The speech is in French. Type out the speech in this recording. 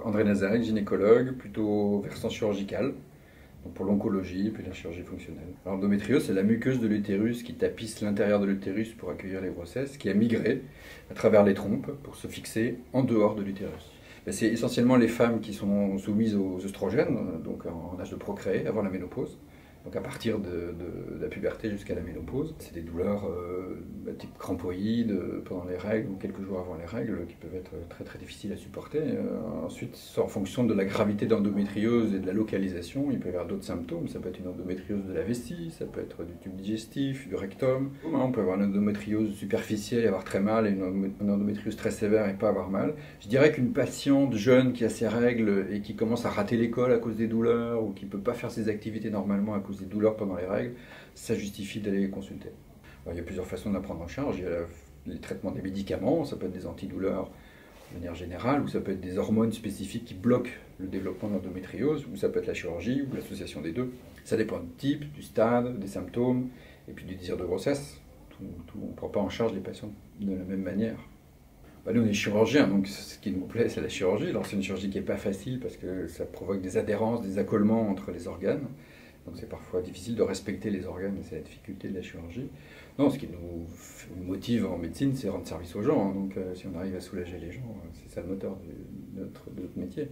André Nazareth, gynécologue, plutôt versant chirurgical, donc pour l'oncologie puis la chirurgie fonctionnelle. Alors, l'endométriose, c'est la muqueuse de l'utérus qui tapisse l'intérieur de l'utérus pour accueillir les grossesses, qui a migré à travers les trompes pour se fixer en dehors de l'utérus. C'est essentiellement les femmes qui sont soumises aux œstrogènes, donc en âge de procréer, avant la ménopause. Donc à partir de la puberté jusqu'à la ménopause. C'est des douleurs type crampoïde pendant les règles ou quelques jours avant les règles qui peuvent être très très difficiles à supporter. Ensuite, en fonction de la gravité d'endométriose et de la localisation, il peut y avoir d'autres symptômes. Ça peut être une endométriose de la vessie, ça peut être du tube digestif, du rectum. On peut avoir une endométriose superficielle et avoir très mal, et une endométriose très sévère et pas avoir mal. Je dirais qu'une patiente jeune qui a ses règles et qui commence à rater l'école à cause des douleurs ou qui ne peut pas faire ses activités normalement à cause des douleurs pendant les règles, ça justifie d'aller consulter. Alors, il y a plusieurs façons de la prendre en charge. Il y a les traitements des médicaments, ça peut être des antidouleurs de manière générale, ou ça peut être des hormones spécifiques qui bloquent le développement de l'endométriose, ou ça peut être la chirurgie, ou l'association des deux. Ça dépend du type, du stade, des symptômes, et puis du désir de grossesse. On ne prend pas en charge les patients de la même manière. Nous, on est chirurgiens, donc ce qui nous plaît, c'est la chirurgie. Alors, c'est une chirurgie qui n'est pas facile parce que ça provoque des adhérences, des accolements entre les organes. Donc c'est parfois difficile de respecter les organes et c'est la difficulté de la chirurgie. Non, ce qui nous motive en médecine, c'est rendre service aux gens. Donc si on arrive à soulager les gens, c'est ça le moteur de notre métier.